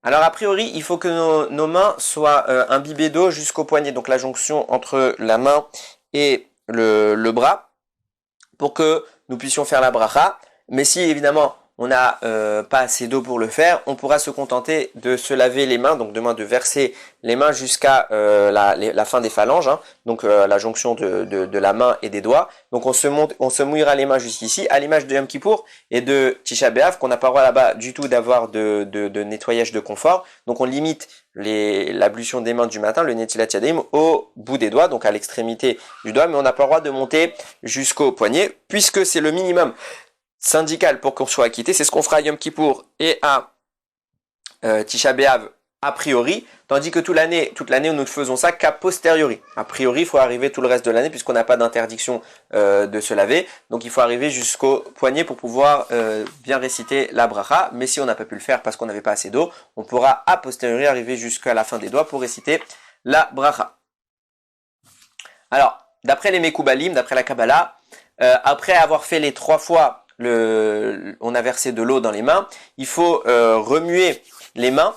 Alors a priori, il faut que nos mains soient imbibées d'eau jusqu'au poignet, donc la jonction entre la main et le bras, pour que nous puissions faire la bracha. Mais si évidemment on n'a pas assez d'eau pour le faire, on pourra se contenter de se laver les mains, donc de verser les mains jusqu'à la fin des phalanges, hein, donc la jonction de la main et des doigts. Donc on se mouillera les mains jusqu'ici, à l'image de Yom Kippour et de Tisha B'Av, qu'on n'a pas le droit là-bas du tout d'avoir de nettoyage de confort. Donc on limite l'ablution des mains du matin, le Netilat Yadayim, au bout des doigts, donc à l'extrémité du doigt, mais on n'a pas le droit de monter jusqu'au poignet, puisque c'est le minimum syndical pour qu'on soit acquitté. C'est ce qu'on fera à Yom Kippour et à Tisha B'Av a priori, tandis que toute l'année nous ne faisons ça qu'à posteriori. A priori, il faut arriver tout le reste de l'année puisqu'on n'a pas d'interdiction de se laver. Donc il faut arriver jusqu'au poignet pour pouvoir bien réciter la bracha. Mais si on n'a pas pu le faire parce qu'on n'avait pas assez d'eau, on pourra a posteriori arriver jusqu'à la fin des doigts pour réciter la bracha. Alors, d'après les Mekoubalim, d'après la Kabbalah, après avoir fait les 3 fois, on a versé de l'eau dans les mains, il faut remuer les mains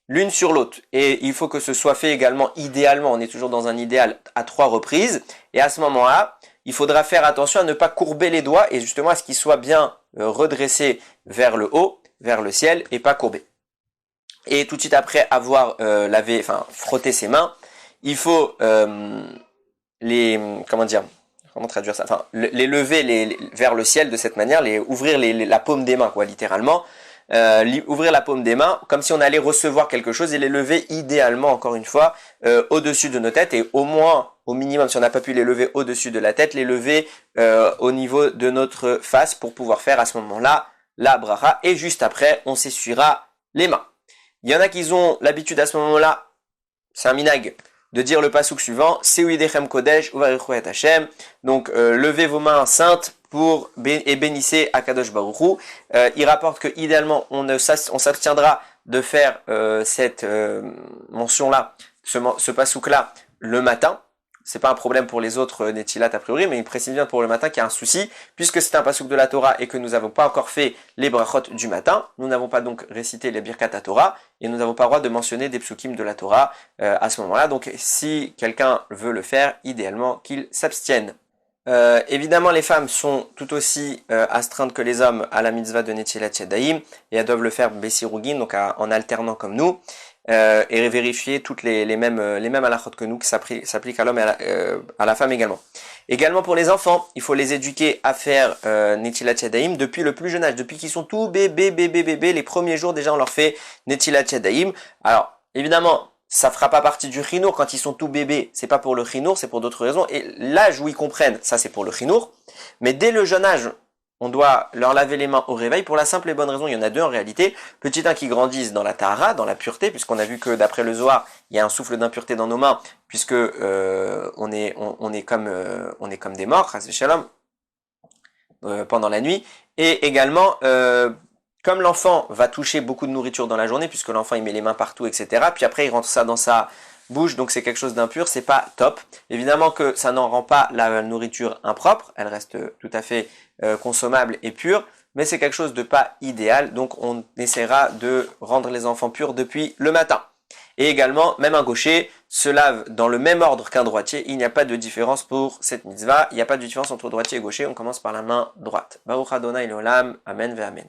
l'une sur l'autre. Et il faut que ce soit fait également, idéalement, on est toujours dans un idéal, à 3 reprises. Et à ce moment-là, il faudra faire attention à ne pas courber les doigts et justement à ce qu'ils soient bien redressés vers le haut, vers le ciel et pas courbés. Et tout de suite après avoir frotté ses mains, il faut comment traduire ça, les lever vers le ciel de cette manière, ouvrir la paume des mains, quoi, littéralement. Ouvrir la paume des mains comme si on allait recevoir quelque chose et les lever idéalement, encore une fois, au-dessus de nos têtes et au moins, au minimum, si on n'a pas pu les lever au-dessus de la tête, les lever au niveau de notre face pour pouvoir faire à ce moment-là la bracha et juste après, on s'essuiera les mains. Il y en a qui ont l'habitude à ce moment-là, c'est un minag, de dire le passouk suivant, Seouidechem Kodesh Uvarichu et Hashem, donc levez vos mains saintes et bénissez Akadosh Baruch Hu. Il rapporte que idéalement on s'abstiendra de faire cette mention-là, ce pasouk-là le matin. C'est pas un problème pour les autres Netilat a priori, mais il précise bien pour le matin qu'il y a un souci, puisque c'est un pasouk de la Torah et que nous n'avons pas encore fait les brachot du matin, nous n'avons pas donc récité les birkat à Torah, et nous n'avons pas le droit de mentionner des psukim de la Torah à ce moment-là. Donc si quelqu'un veut le faire, idéalement qu'il s'abstienne. Évidemment, les femmes sont tout aussi astreintes que les hommes à la mitzvah de Netilat Yadayim, et elles doivent le faire bessirugin, donc en alternant comme nous. Et vérifier toutes les mêmes halachot que nous qui s'appliquent à l'homme et à la femme également. Également pour les enfants, il faut les éduquer à faire Netilat Yadayim depuis le plus jeune âge, depuis qu'ils sont tout bébés, les premiers jours déjà on leur fait Netilat Yadayim. Alors évidemment, ça fera pas partie du chinour quand ils sont tout bébés, c'est pas pour le chinour, c'est pour d'autres raisons. Et l'âge où ils comprennent, ça c'est pour le chinour. Mais dès le jeune âge, on doit leur laver les mains au réveil pour la simple et bonne raison, il y en a 2 en réalité. Petit 1 qui grandissent dans la tahara, dans la pureté, puisqu'on a vu que d'après le Zohar, il y a un souffle d'impureté dans nos mains, puisque on est comme des morts, chas v'shalom, pendant la nuit. Et également, comme l'enfant va toucher beaucoup de nourriture dans la journée, puisque l'enfant il met les mains partout, etc. Puis après il rentre ça dans sa bouche, donc c'est quelque chose d'impur, c'est pas top. Évidemment que ça n'en rend pas la nourriture impropre, elle reste tout à fait consommable et pure, mais c'est quelque chose de pas idéal, donc on essaiera de rendre les enfants purs depuis le matin. Et également, même un gaucher se lave dans le même ordre qu'un droitier, il n'y a pas de différence pour cette mitzvah, il n'y a pas de différence entre droitier et gaucher, on commence par la main droite. Baruch Adonai l'olam, amen ve amen.